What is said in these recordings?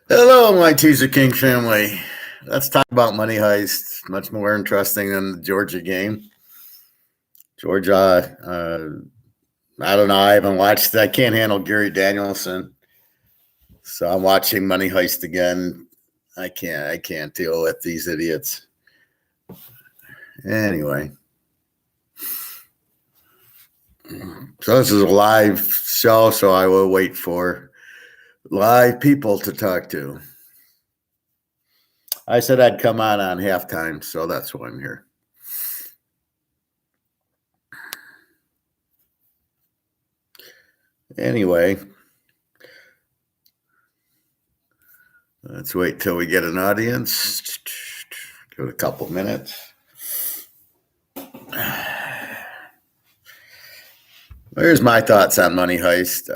Hello, my Teaserking family. Let's talk about Money Heist. Much more interesting than the Georgia game. Georgia, I don't know. I haven't watched. I can't handle Gary Danielson, so I'm watching Money Heist again. I can't. I can't deal with these idiots. Anyway, so this is a live show, so I will wait for live people to talk to. I said I'd come on halftime, so that's why I'm here. Anyway, let's wait till we get an audience. Give it a couple minutes. Here's my thoughts on Money Heist.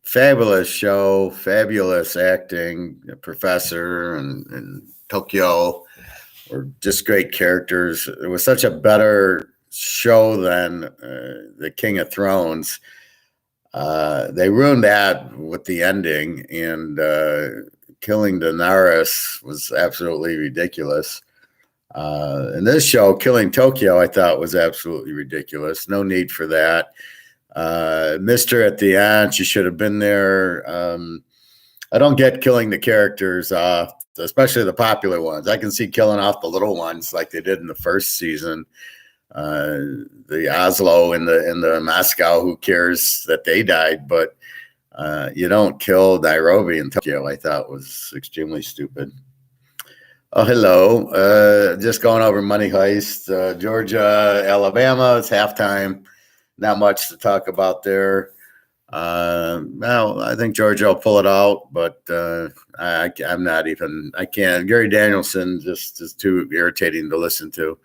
Fabulous show, fabulous acting. The professor and Tokyo were just great characters. It was such a better show than the King of Thrones. They ruined that with the ending, and killing Daenerys was absolutely ridiculous. In this show, killing Tokyo, I thought was absolutely ridiculous. No need for that. Missed her at the end. She should have been there. I don't get killing the characters off, especially the popular ones. I can see killing off the little ones like they did in the first season. The Oslo and the Moscow, who cares that they died? But you don't kill Nairobi and Tokyo. I thought was extremely stupid. Oh, hello. Just going over Money Heist. Georgia, Alabama. It's halftime. Not much to talk about there. Well, I think Georgia will pull it out, but I'm not even. I can't. Gary Danielson just is too irritating to listen to.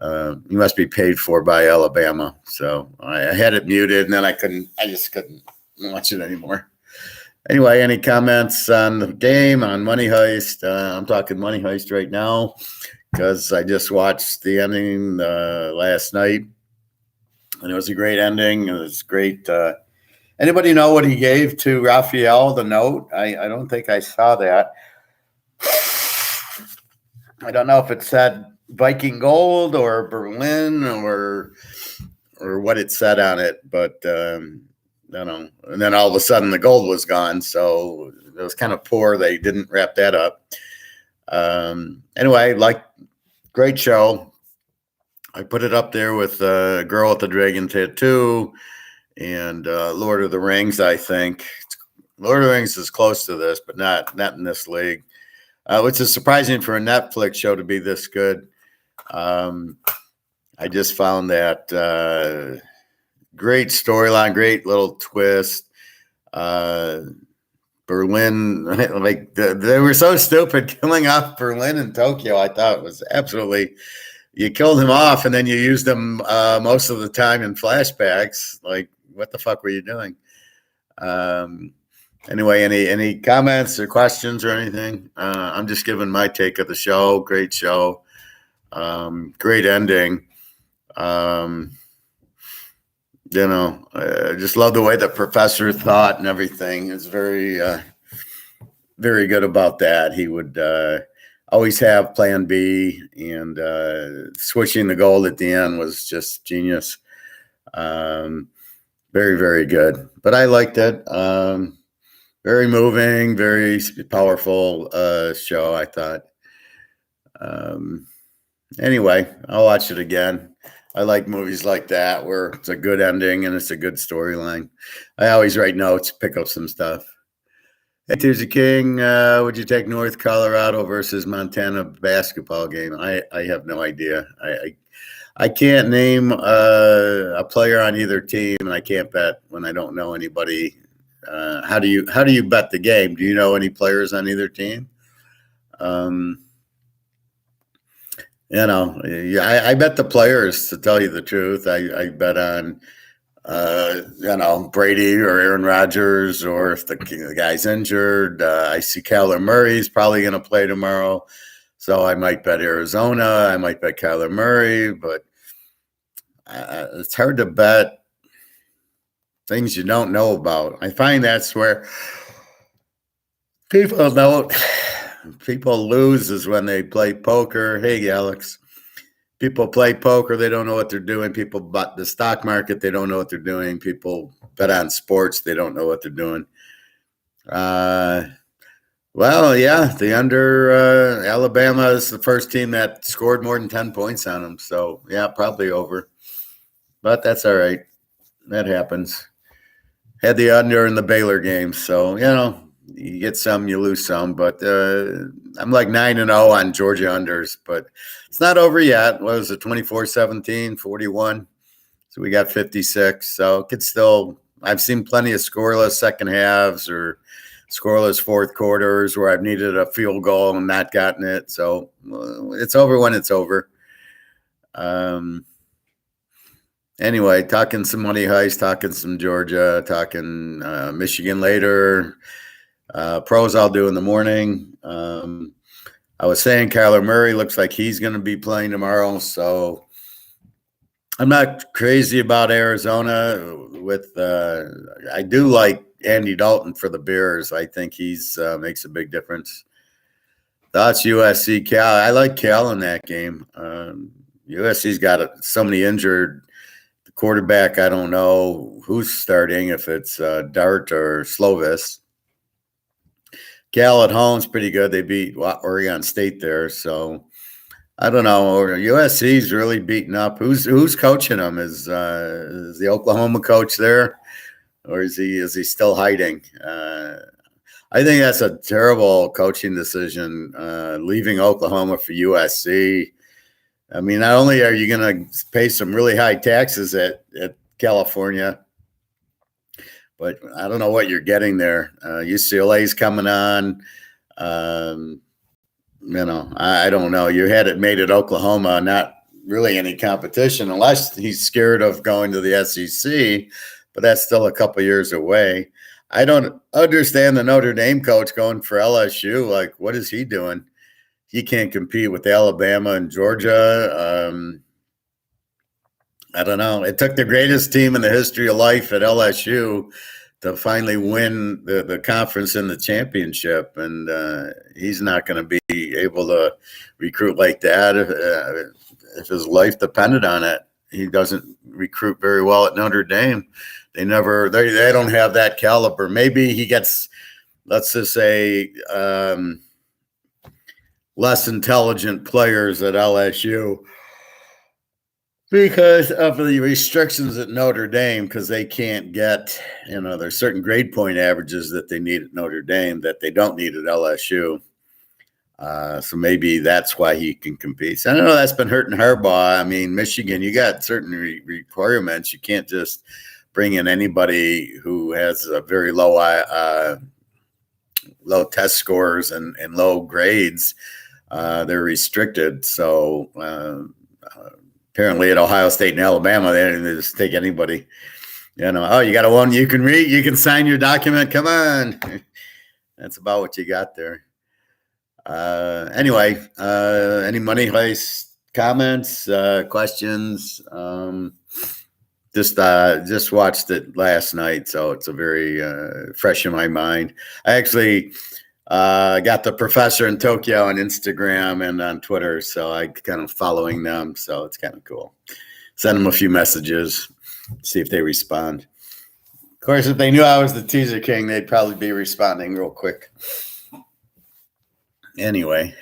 He must be paid for by Alabama. So I had it muted, and then I just couldn't watch it anymore. Anyway, any comments on the game, on Money Heist? I'm talking Money Heist right now because I just watched the ending last night, and it was a great ending. It was great. Anybody know what he gave to Raphael, the note? I don't think I saw that. I don't know if it said Viking Gold or Berlin or what it said on it, but I don't know. And then all of a sudden the gold was gone, so it was kind of poor. They didn't wrap that up. Anyway, great show. I put it up there with Girl with the Dragon Tattoo and Lord of the Rings. I think Lord of the Rings is close to this, but not in this league. Which is surprising for a Netflix show to be this good. I just found that great storyline, great little twist. Berlin, like they were so stupid killing off Berlin and Tokyo. I thought it was absolutely. You killed him off, and then you used him most of the time in flashbacks. Like, what the fuck were you doing? Anyway, any comments or questions or anything? I'm just giving my take of the show. Great show. Great ending. I just love the way the professor thought and everything. It's very, very good about that. He would always have plan B, and switching the gold at the end was just genius. Very, very good. But I liked it. Very moving, very powerful show, I thought. Anyway, I'll watch it again. I like movies like that where it's a good ending and it's a good storyline. I always write notes, pick up some stuff. Hey, Teaser King, would you take North Colorado versus Montana basketball game? I have no idea. I can't name a player on either team, and I can't bet when I don't know anybody. How do you bet the game? Do you know any players on either team? I bet the players, to tell you the truth. I bet on, Brady or Aaron Rodgers, or if the guy's injured. I see Kyler Murray's probably going to play tomorrow. So I might bet Arizona. I might bet Kyler Murray, but it's hard to bet things you don't know about. I find that's where People know people lose is when they play poker. Hey, Alex. People play poker, they don't know what they're doing. People bet the stock market, they don't know what they're doing. People bet on sports, they don't know what they're doing. Well, yeah, the under Alabama is the first team that scored more than 10 points on them. So, yeah, probably over. But that's all right. That happens. Had the under in the Baylor game. So, you get some, you lose some. But I'm like 9-0 on Georgia unders. But it's not over yet. What was it, 24-17, 41? So we got 56. So it could still – I've seen plenty of scoreless second halves or – scoreless fourth quarters where I've needed a field goal and not gotten it. So it's over when it's over. Anyway, talking some money heist, talking some Georgia, talking Michigan later. Pros I'll do in the morning. I was saying Kyler Murray looks like he's going to be playing tomorrow. So I'm not crazy about Arizona with I do like Andy Dalton for the Bears. I think he's makes a big difference. Thoughts USC Cal. I like Cal in that game. USC's got so many injured. The quarterback, I don't know who's starting, if it's Dart or Slovis. Cal at home's pretty good. They beat Oregon State there, so I don't know. USC's really beaten up. Who's coaching them? Is the Oklahoma coach there? Or is he still hiding? I think that's a terrible coaching decision, leaving Oklahoma for USC. I mean, not only are you going to pay some really high taxes at California, but I don't know what you're getting there. UCLA's coming on. I don't know. You had it made at Oklahoma, not really any competition, unless he's scared of going to the SEC. But that's still a couple years away. I don't understand the Notre Dame coach going for LSU. Like, what is he doing? He can't compete with Alabama and Georgia. I don't know. It took the greatest team in the history of life at LSU to finally win the conference and the championship. And he's not going to be able to recruit like that if his life depended on it. He doesn't recruit very well at Notre Dame. They don't have that caliber. Maybe he gets, let's just say, less intelligent players at LSU because of the restrictions at Notre Dame, because they can't get, there's certain grade point averages that they need at Notre Dame that they don't need at LSU. So maybe that's why he can compete. So I don't know. That's been hurting Harbaugh. I mean, Michigan, you got certain requirements. You can't just bring in anybody who has a very low test scores and low grades. They're restricted. So apparently at Ohio State and Alabama, they didn't just take anybody. You got a one you can read, you can sign your document. Come on. That's about what you got there. Anyway, any money heist comments, questions? Just watched it last night, so it's a very fresh in my mind. I actually got the professor in Tokyo on Instagram and on Twitter, so I kind of following them, so it's kind of cool. Send them a few messages, see if they respond. Of course, if they knew I was the Teaser King, they'd probably be responding real quick. Anyway,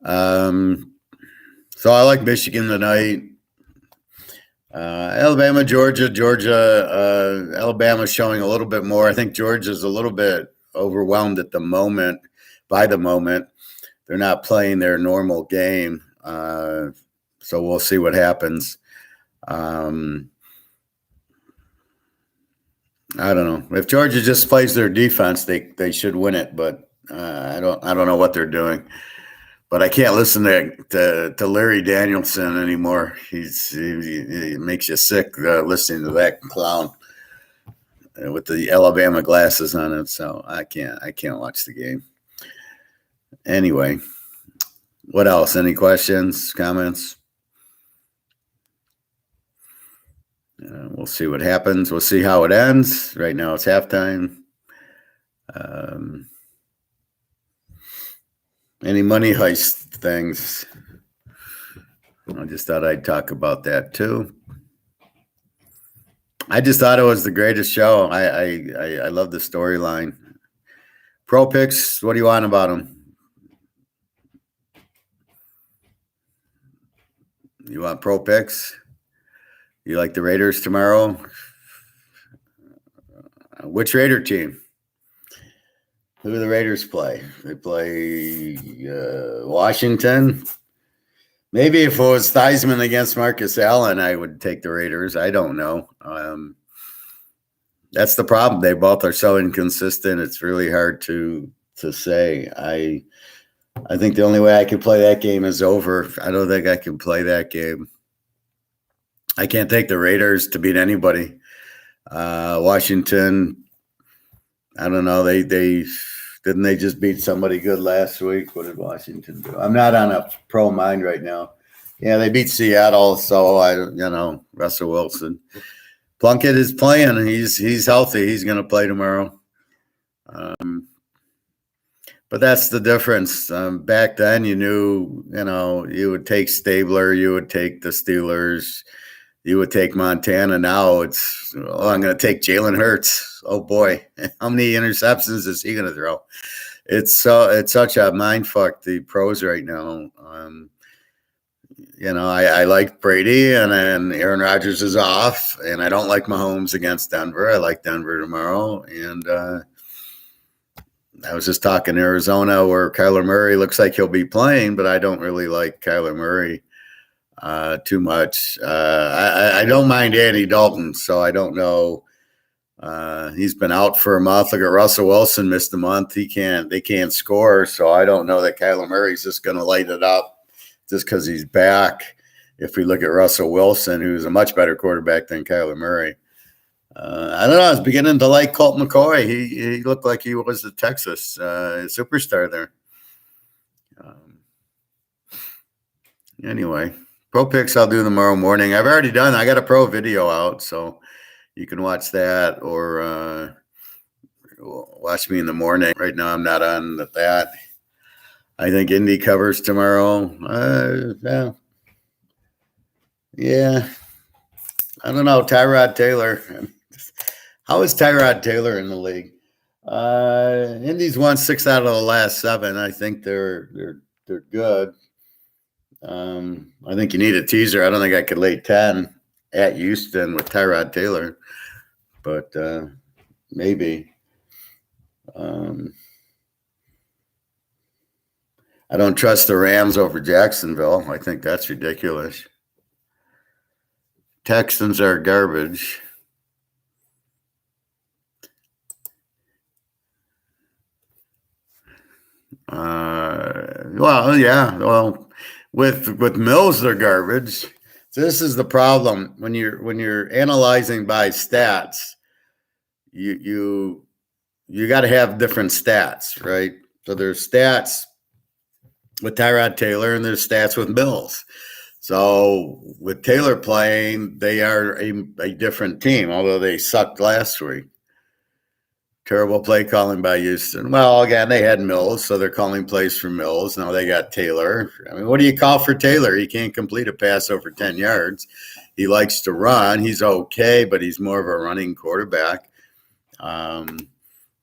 so I like Michigan tonight. Alabama, Georgia, Alabama's showing a little bit more. I think Georgia's a little bit overwhelmed at the moment. By the moment, they're not playing their normal game. So we'll see what happens. I don't know. If Georgia just plays their defense, they should win it, but I don't know what they're doing. But I can't listen to Larry Danielson anymore. He makes you sick listening to that clown with the Alabama glasses on it. So I can't watch the game. Anyway, what else? Any questions, comments? We'll see what happens. We'll see how it ends. Right now it's halftime. Any money heist things? I just thought I'd talk about that too. I just thought it was the greatest show. I love the storyline. Pro picks. What do you want about them? You want pro picks? You like the Raiders tomorrow? Which Raider team? Who do the Raiders play? They play Washington. Maybe if it was Theismann against Marcus Allen, I would take the Raiders. I don't know. That's the problem. They both are so inconsistent. It's really hard to say. I think the only way I can play that game is over. I don't think I can play that game. I can't take the Raiders to beat anybody. Washington, I don't know. They didn't they just beat somebody good last week? What did Washington do? I'm not on a pro mind right now. Yeah, they beat Seattle, so Russell Wilson. Plunkett is playing. He's healthy. He's going to play tomorrow. But that's the difference. Back then, you knew, you would take Stabler, you would take the Steelers, you would take Montana. Now it's, I'm going to take Jalen Hurts. Oh boy, how many interceptions is he going to throw? It's such a mind fuck, the pros right now. I like Brady, and Aaron Rodgers is off, and I don't like Mahomes against Denver. I like Denver tomorrow, and I was just talking Arizona, where Kyler Murray looks like he'll be playing, but I don't really like Kyler Murray too much. I don't mind Andy Dalton, so I don't know. He's been out for a month. Look at Russell Wilson, missed a month. They can't score, so I don't know that Kyler Murray's just going to light it up just because he's back. If we look at Russell Wilson, who's a much better quarterback than Kyler Murray. I don't know. I was beginning to like Colt McCoy. He looked like he was the Texas superstar there. Anyway, pro picks I'll do tomorrow morning. I've already done. I got a pro video out, so you can watch that or watch me in the morning. Right now, I'm not on that. I think Indy covers tomorrow. Yeah. I don't know. Tyrod Taylor. How is Tyrod Taylor in the league? Indy's won 6 out of the last 7. I think they're good. I think you need a teaser. I don't think I could lay 10 at Houston with Tyrod Taylor, but maybe. I don't trust the Rams over Jacksonville. I think that's ridiculous. Texans are garbage. With Mills, they're garbage. So this is the problem when you're analyzing by stats. You got to have different stats, right? So there's stats with Tyrod Taylor and there's stats with Mills. So with Taylor playing, they are a different team, although they sucked last week. Terrible play calling by Houston. Well, again, they had Mills, so they're calling plays for Mills. Now they got Taylor. I mean, what do you call for Taylor? He can't complete a pass over 10 yards. He likes to run. He's okay, but he's more of a running quarterback.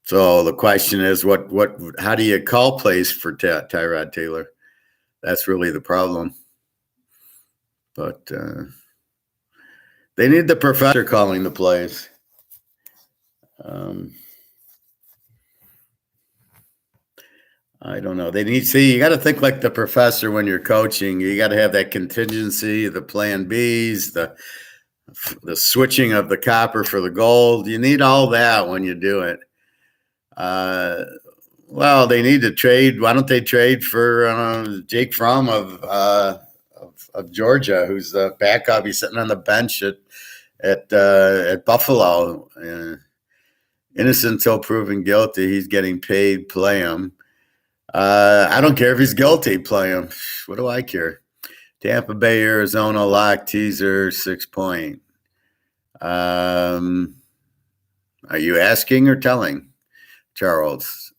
So the question is, how do you call plays for Tyrod Taylor? That's really the problem. But they need the professor calling the plays. I don't know. You got to think like the professor when you're coaching. You got to have that contingency, the plan Bs, the switching of the copper for the gold. You need all that when you do it. Well, they need to trade. Why don't they trade for Jake Fromm of Georgia, who's the backup? He's sitting on the bench at Buffalo. Innocent until proven guilty. He's getting paid. Play him. I don't care if he's guilty. Play him. What do I care? Tampa Bay, Arizona, lock teaser 6 point. Are you asking or telling, Charles?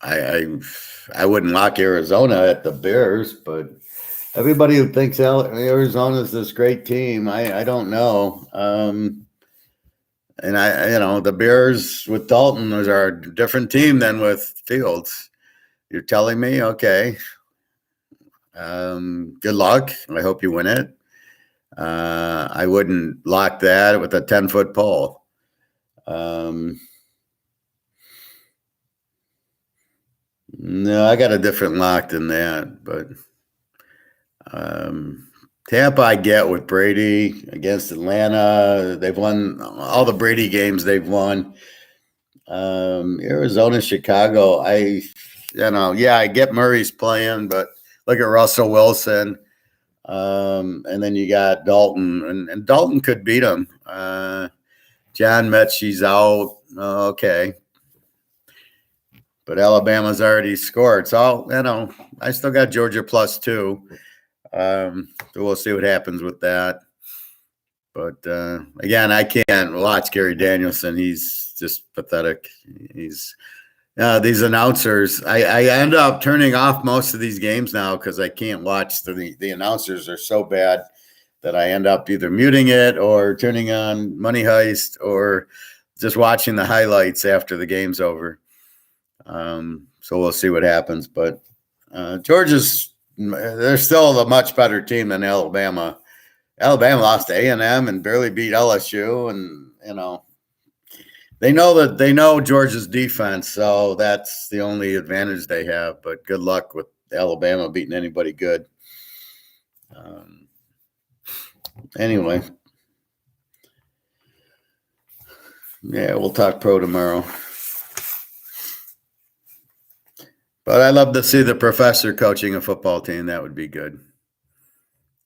I wouldn't lock Arizona at the Bears, but everybody who thinks Arizona is this great team, I don't know. And the Bears with Dalton are a different team than with Fields. You're telling me, okay. Good luck. I hope you win it. I wouldn't lock that with a 10-foot pole. No, I got a different lock than that, but Tampa I get with Brady against Atlanta. They've won all the Brady games they've won. Arizona, Chicago, I get Murray's playing, but look at Russell Wilson. And then you got Dalton, and Dalton could beat him. John Mechie's out. Okay. But Alabama's already scored. So, I still got Georgia +2. So we'll see what happens with that. But again, I can't watch Gary Danielson. He's just pathetic. He's these announcers. I end up turning off most of these games now because I can't watch. The announcers are so bad that I end up either muting it or turning on Money Heist or just watching the highlights after the game's over. So we'll see what happens. But they're still a much better team than Alabama. Alabama lost to A&M and barely beat LSU, and they know Georgia's defense, so that's the only advantage they have. But good luck with Alabama beating anybody good. Anyway, yeah, we'll talk pro tomorrow. But I'd love to see the professor coaching a football team. That would be good.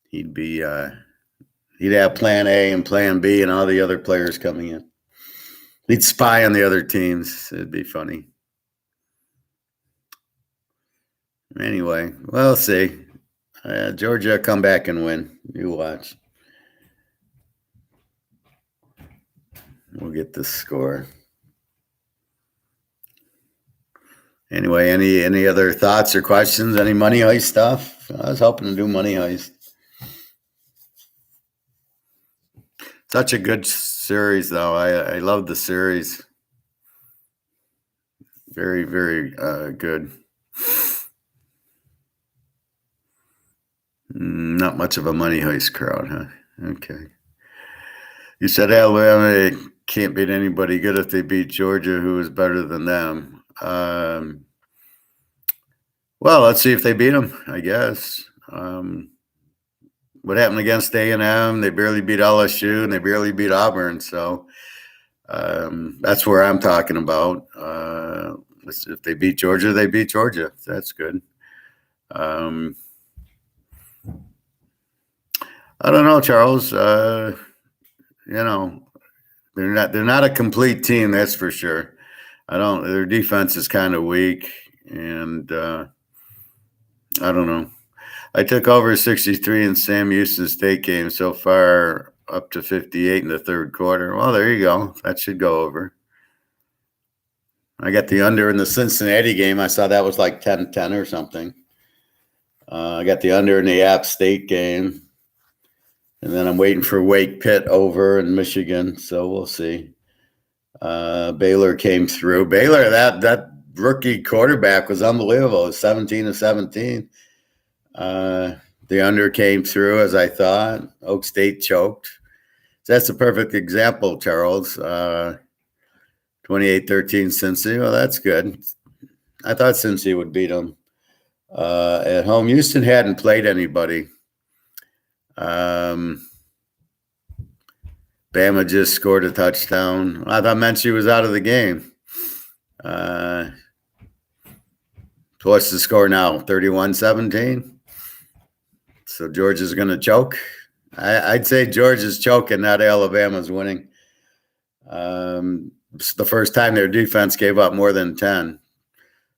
He'd have plan A and plan B and all the other players coming in. He'd spy on the other teams. It'd be funny. Anyway, we'll see. Georgia, come back and win. You watch. We'll get the score. Anyway, any other thoughts or questions? Any Money Heist stuff? I was hoping to do Money Heist. Such a good series, though. I love the series. Very, very good. Not much of a Money Heist crowd, huh? Okay. You said Alabama can't beat anybody good if they beat Georgia, who is better than them. Well, let's see if they beat them, I guess. What happened against A&M? They barely beat LSU, and they barely beat Auburn. So that's where I'm talking about. If they beat Georgia, they beat Georgia. That's good. I don't know, Charles. They're not a complete team, that's for sure. Their defense is kind of weak, and I don't know. I took over 63 in Sam Houston State game so far, up to 58 in the third quarter. Well, there you go. That should go over. I got the under in the Cincinnati game. I saw that was like 10-10 or something. I got the under in the App State game. And then I'm waiting for Wake Pitt over in Michigan, so we'll see. Baylor came through. Baylor, that rookie quarterback was unbelievable. It was 17-17. The under came through as I thought. Oak State choked. So that's a perfect example, Charles. 28-13 Cincy. Well, that's good. I thought Cincy would beat them. At home, Houston hadn't played anybody. Bama just scored a touchdown. I thought Menchie was out of the game. So what's the score now? 31-17? So Georgia's going to choke? I'd say Georgia's choking, not Alabama's winning. It's the first time their defense gave up more than 10.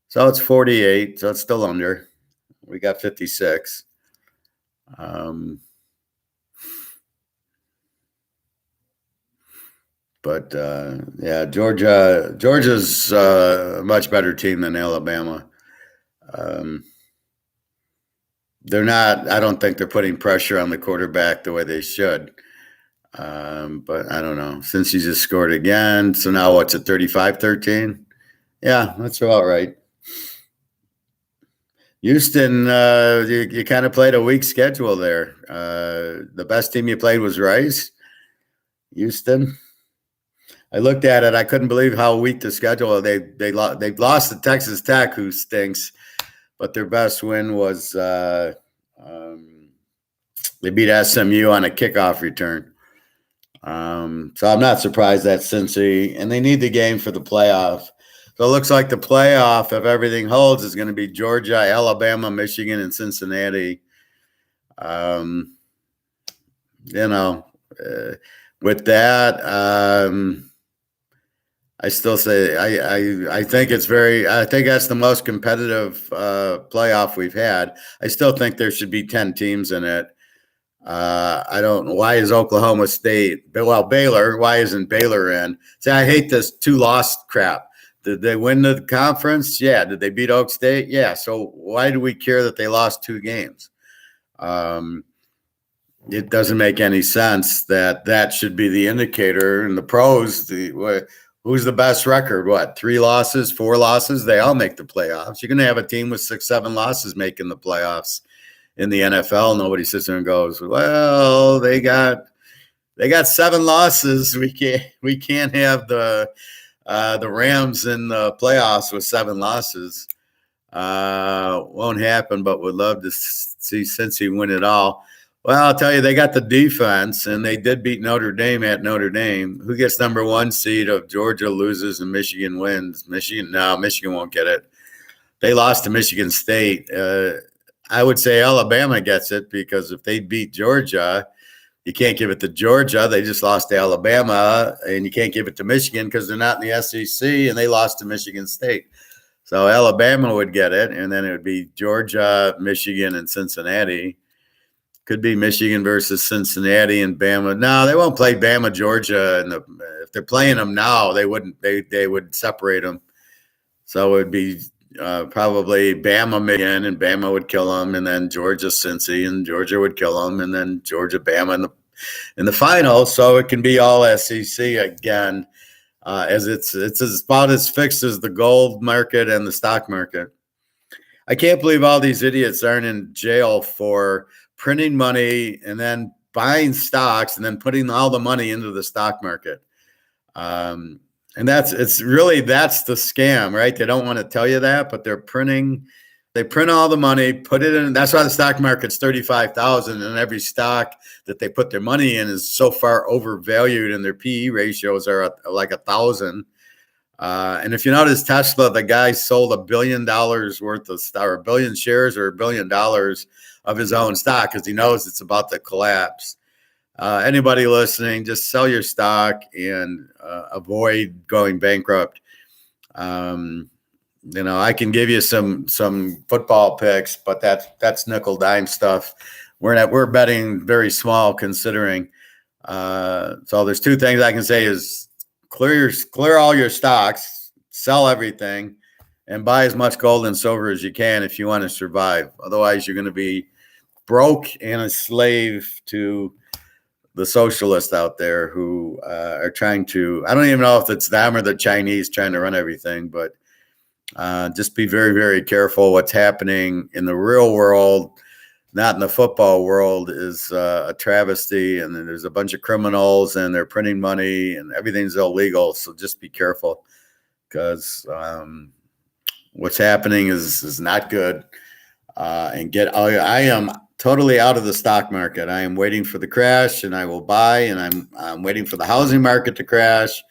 So it's 48, so it's still under. We got 56. But yeah, Georgia's a much better team than Alabama. Um, they're not. I don't think they're putting pressure on the quarterback the way they should. But I don't know. Since he just scored again, so now what's it, 35-13? Yeah, that's about right. Houston, you kind of played a weak schedule there. The best team you played was Rice. Houston. I looked at it. I couldn't believe how weak the schedule. They've lost to Texas Tech, who stinks, but their best win was they beat SMU on a kickoff return. So I'm not surprised that Cincy, and they need the game for the playoff. So it looks like the playoff, if everything holds, is going to be Georgia, Alabama, Michigan, and Cincinnati. Um, you know, with that, I still say I think it's I think that's the most competitive playoff we've had. I still think there should be 10 teams in it. I don't know. Why is Oklahoma State? Well, Baylor. Why isn't Baylor in? See, I hate this 2-loss crap. Did they win the conference? Yeah. Did they beat Oak State? Yeah. So why do we care that they lost 2 games? It doesn't make any sense that should be the indicator. And the pros, who's the best record? What, 3 losses, 4 losses? They all make the playoffs. You're going to have a team with 6, 7 losses making the playoffs. In the NFL, nobody sits there and goes, "Well, they got 7 losses. We can't have the Rams in the playoffs with 7 losses. Won't happen, but would love to see Cincy win it all." Well, I'll tell you, they got the defense, and they did beat Notre Dame at Notre Dame. Who gets number 1 seed if Georgia loses and Michigan wins? Michigan won't get it. They lost to Michigan State. I would say Alabama gets it because if they beat Georgia, you can't give it to Georgia. They just lost to Alabama, and you can't give it to Michigan because they're not in the SEC, and they lost to Michigan State. So Alabama would get it, and then it would be Georgia, Michigan, and Cincinnati. Could be Michigan versus Cincinnati and Bama. No, they won't play Bama, Georgia, and if they're playing them now, they wouldn't. They would separate them. So it would be probably Bama Michigan, and Bama would kill them, and then Georgia Cincy, and Georgia would kill them, and then Georgia Bama in the final. So it can be all SEC again, as it's about as fixed as the gold market and the stock market. I can't believe all these idiots aren't in jail for printing money and then buying stocks and then putting all the money into the stock market. And that's the scam, right? They don't want to tell you that, but they print all the money, put it in. That's why the stock market's 35,000, and every stock that they put their money in is so far overvalued, and their PE ratios are like 1,000. And if you notice Tesla, the guy sold $1 billion worth of stock, or 1 billion shares, or $1 billion of his own stock because he knows it's about to collapse. Anybody listening, just sell your stock and avoid going bankrupt. I can give you some football picks, but that's nickel dime stuff. We're betting very small considering. So there's 2 things I can say is clear all your stocks, sell everything, and buy as much gold and silver as you can if you want to survive. Otherwise, you're going to be broke and a slave to the socialists out there who are trying to, I don't even know if it's them or the Chinese trying to run everything, but just be very, very careful. What's happening in the real world, not in the football world, is a travesty. And then there's a bunch of criminals and they're printing money and everything's illegal. So just be careful because what's happening is not good. I am totally out of the stock market. I am waiting for the crash, and I will buy. And I'm waiting for the housing market to crash.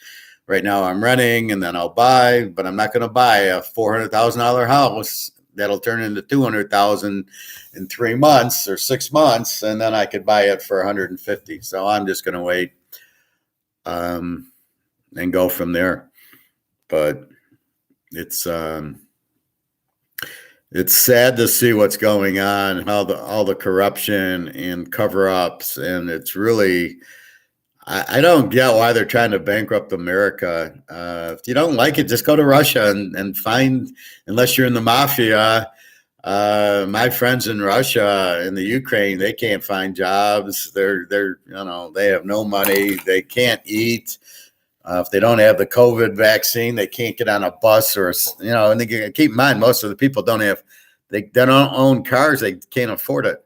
Right now, I'm renting, and then I'll buy. But I'm not going to buy a $400,000 house that'll turn into $200,000 in 3 months or 6 months, and then I could buy it for $150,000. So I'm just going to wait, and go from there. But it's sad to see what's going on, all the corruption and cover-ups, and it's really, I don't get why they're trying to bankrupt America. If you don't like it, just go to Russia and find, unless you're in the mafia. My friends in Russia, in the Ukraine, they can't find jobs. They have no money. They can't eat. If they don't have the COVID vaccine, they can't get on a bus and they keep in mind, most of the people they don't own cars. They can't afford it.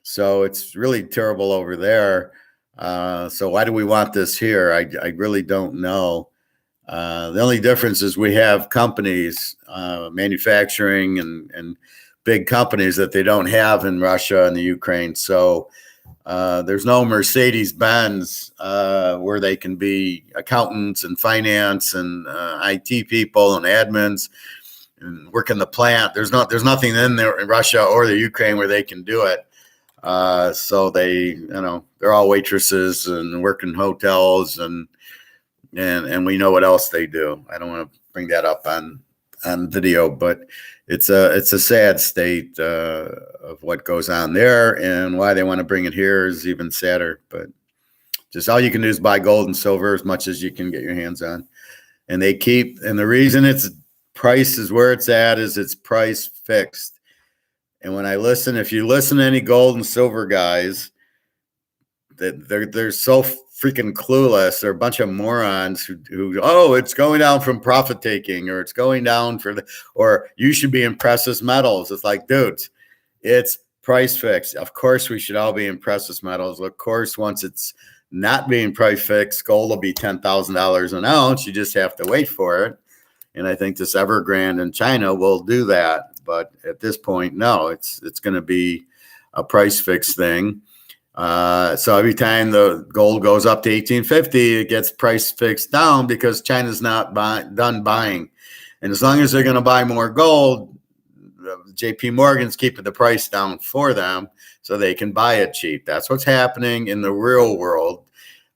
So it's really terrible over there. So why do we want this here? I really don't know. The only difference is we have companies, manufacturing and big companies that they don't have in Russia and the Ukraine. So there's no Mercedes-Benz where they can be accountants and finance and IT people and admins and work in the plant. There's nothing in there in Russia or the Ukraine where they can do it. So they're all waitresses and work in hotels and we know what else they do. I don't want to bring that up on video, but it's a sad state of what goes on there, and why they want to bring it here is even sadder. But just all you can do is buy gold and silver as much as you can get your hands on, and the reason its price is where it's at is it's price fixed. And if you listen to any gold and silver guys, that they're so freaking clueless. They're a bunch of morons who it's going down from profit taking, or it's going down or you should be in precious metals. It's like, dudes, it's price fixed. Of course, we should all be in precious metals. Of course, once it's not being price fixed, gold will be $10,000 an ounce. You just have to wait for it. And I think this Evergrande in China will do that. But at this point, no, it's going to be a price fixed thing. So every time the gold goes up to 1850, it gets price fixed down because China's not done buying. And as long as they're going to buy more gold, JP Morgan's keeping the price down for them so they can buy it cheap. That's what's happening in the real world.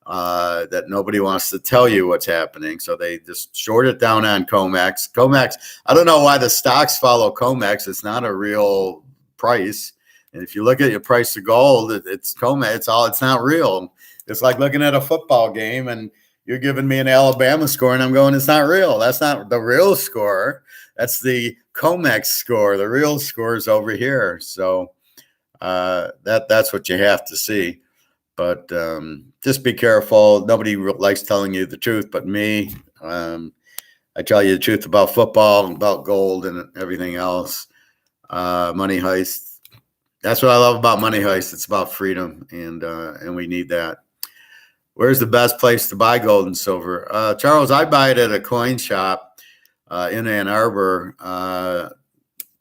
That nobody wants to tell you what's happening. So they just short it down on COMEX. COMEX, I don't know why the stocks follow COMEX. It's not a real price. And if you look at your price of gold, it's COMEX. It's not real. It's like looking at a football game and you're giving me an Alabama score and I'm going, it's not real. That's not the real score. That's the COMEX score. The real score is over here. So that's what you have to see. But just be careful. Nobody likes telling you the truth but me. I tell you the truth about football, about gold, and everything else. Money heist. That's what I love about Money Heist. It's about freedom, and we need that. Where's the best place to buy gold and silver? Charles, I buy it at a coin shop in Ann Arbor.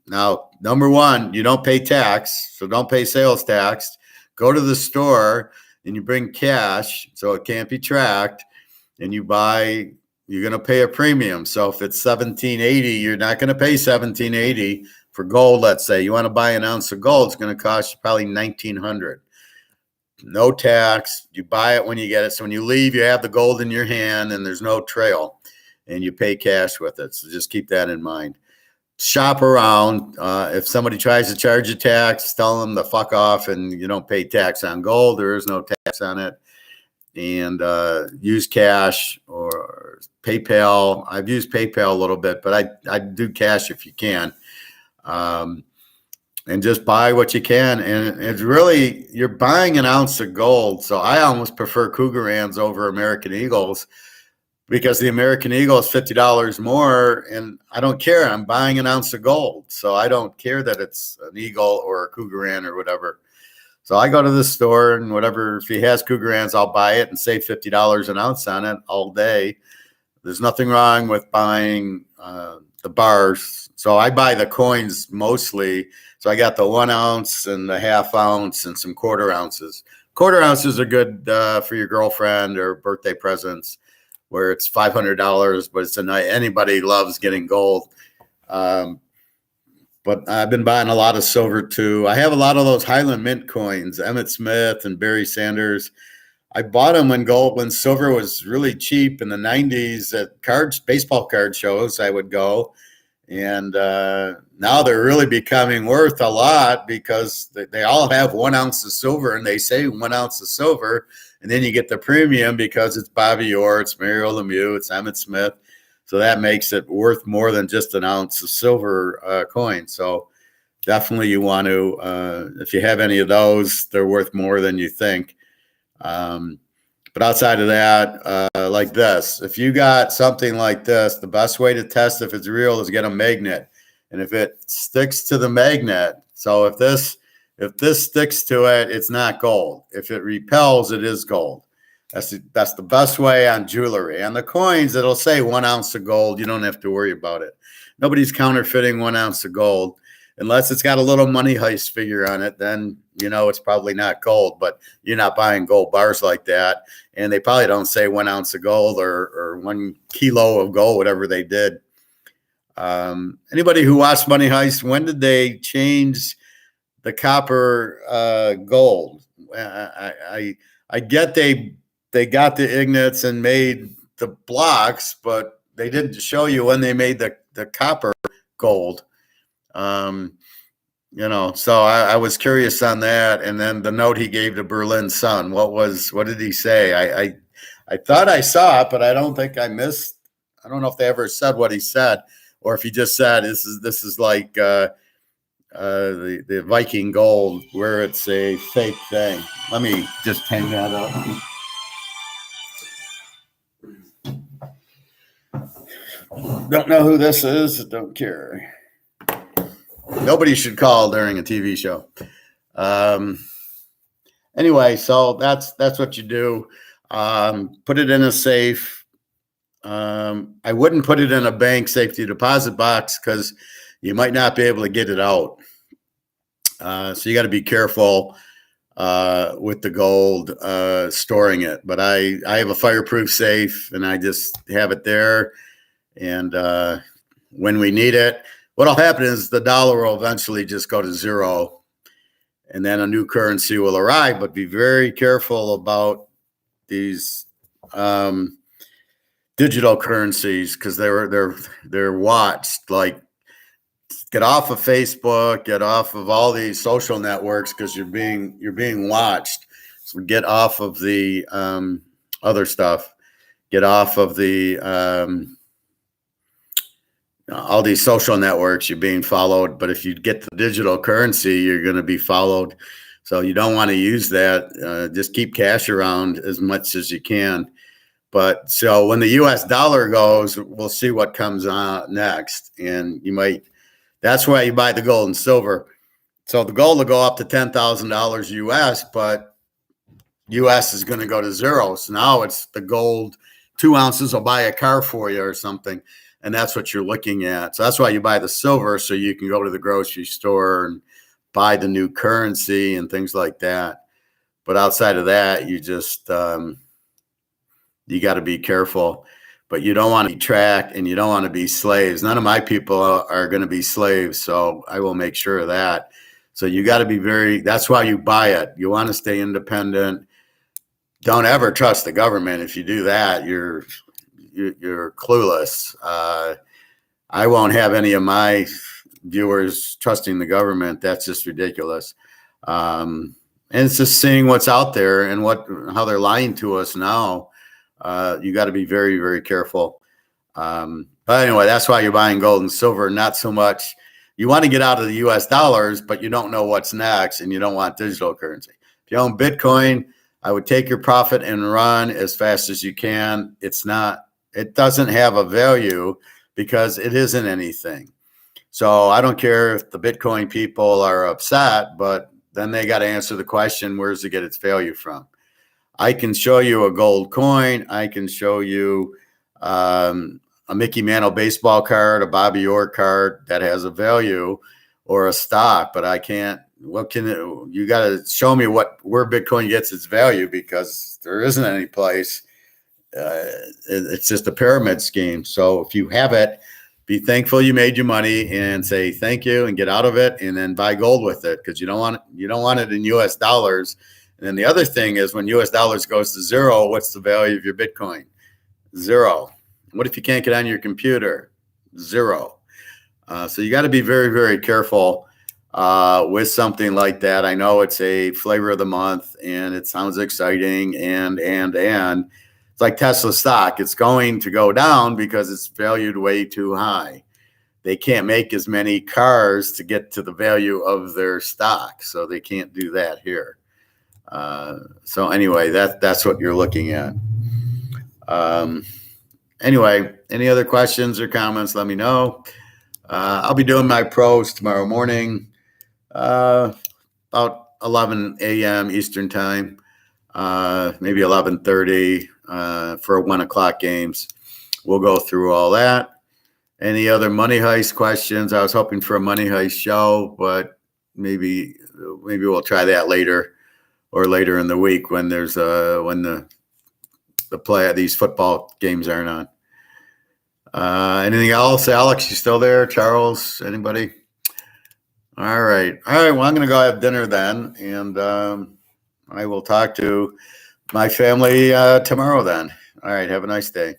Now, number one, you don't pay tax, so don't pay sales tax. Go to the store and you bring cash, so it can't be tracked, and you buy. You're going to pay a premium. So if it's $17.80, you're not going to pay $17.80 for gold. Let's say you want to buy an ounce of gold, it's going to cost you probably $1,900. No tax. You buy it when you get it. So when you leave, you have the gold in your hand, and there's no trail, and you pay cash with it. So just keep that in mind. Shop around. If somebody tries to charge you tax, tell them to fuck off, and you don't pay tax on gold. There is no tax on it. And use cash or PayPal. I've used PayPal a little bit, but I do cash if you can. And just buy what you can. And it's really, you're buying an ounce of gold. So I almost prefer Cougarans over American Eagles, because the American Eagle is $50 more, and I don't care. I'm buying an ounce of gold. So I don't care that it's an Eagle or a Cougaran or whatever. So I go to the store, and whatever, if he has Cougarans, I'll buy it and save $50 an ounce on it all day. There's nothing wrong with buying the bars. So I buy the coins mostly. So I got the 1 ounce and the half ounce and some quarter ounces. Quarter ounces are good for your girlfriend or birthday presents, where it's $500, but it's a night. Anybody loves getting gold. But I've been buying a lot of silver too. I have a lot of those Highland Mint coins, Emmett Smith and Barry Sanders. I bought them when silver was really cheap in the 90s at baseball card shows. I would go, and now they're really becoming worth a lot because they all have 1 ounce of silver, and they say 1 ounce of silver And then you get the premium because it's Bobby Orr, it's Mario Lemieux, it's Emmitt Smith. So that makes it worth more than just an ounce of silver coin. So definitely you want to, if you have any of those, they're worth more than you think. But outside of that, like this, if you got something like this, the best way to test if it's real is get a magnet. And if it sticks to the magnet, so if this sticks to it, it's not gold. If it repels, it is gold. That's the best way on jewelry. On the coins, it'll say 1 ounce of gold. You don't have to worry about it. Nobody's counterfeiting 1 ounce of gold unless it's got a little money heist figure on it. Then it's probably not gold, but you're not buying gold bars like that. And they probably don't say 1 ounce of gold or 1 kilo of gold, whatever they did. Anybody who watched Money Heist, when did they change the copper gold? I get they got the ingots and made the blocks, but they didn't show you when they made the copper gold. So I was curious on that. And then the note he gave to Berlin Sun, what did he say? I thought I saw it, but I don't think I missed. I don't know if they ever said what he said, or if he just said this is like the Viking gold, where it's a fake thing. Let me just hang that up. Don't know who this is. Don't care. Nobody should call during a TV show. Anyway, so that's what you do. Put it in a safe. I wouldn't put it in a bank safety deposit box because you might not be able to get it out. So you got to be careful with the gold storing it. But I have a fireproof safe, and I just have it there. And when we need it, what'll happen is the dollar will eventually just go to zero, and then a new currency will arrive. But be very careful about these digital currencies because they're watched. Like, get off of Facebook, get off of all these social networks because you're being watched. So get off of the other stuff. Get off of the all these social networks. You're being followed. But if you get the digital currency, you're going to be followed. So you don't want to use that. Just keep cash around as much as you can. But so when the U.S. dollar goes, we'll see what comes on next. And you might. That's why you buy the gold and silver. So the gold will go up to $10,000 US, but US is going to go to zero. So now it's the gold, 2 ounces will buy a car for you or something. And that's what you're looking at. So that's why you buy the silver, so you can go to the grocery store and buy the new currency and things like that. But outside of that, you just, you got to be careful. But you don't want to be tracked, and you don't want to be slaves. None of my people are going to be slaves, so I will make sure of that. So you got to be that's why you buy it. You want to stay independent. Don't ever trust the government. If you do that, you're clueless. I won't have any of my viewers trusting the government. That's just ridiculous. And it's just seeing what's out there and how they're lying to us now. You got to be very, very careful. But anyway, that's why you're buying gold and silver. Not so much. You want to get out of the US dollars, but you don't know what's next, and you don't want digital currency. If you own Bitcoin, I would take your profit and run as fast as you can. It doesn't have a value because it isn't anything. So I don't care if the Bitcoin people are upset, but then they got to answer the question, where does it get its value from? I can show you a gold coin. I can show you a Mickey Mantle baseball card, a Bobby Orr card that has a value, or a stock, but I can't. You got to show me where Bitcoin gets its value, because there isn't any place. It's just a pyramid scheme. So if you have it, be thankful you made your money and say thank you and get out of it, and then buy gold with it, because you don't want it in US dollars. And then the other thing is, when US dollars goes to zero, what's the value of your Bitcoin? Zero. What if you can't get on your computer? Zero. So you got to be very, very careful with something like that. I know it's a flavor of the month and it sounds exciting and it's like Tesla stock. It's going to go down because it's valued way too high. They can't make as many cars to get to the value of their stock, so they can't do that here. So anyway, that's what you're looking at. Anyway, any other questions or comments, let me know. I'll be doing my pros tomorrow morning, about 11 a.m. Eastern time, maybe 11:30 for 1 o'clock games. We'll go through all that. Any other money heist questions? I was hoping for a money heist show, but maybe we'll try that later or later in the week when there's when the play of these football games aren't on. Anything else? Alex, you still there? Charles, anybody? All right. Well, I'm going to go have dinner then, and I will talk to my family tomorrow then. All right. Have a nice day.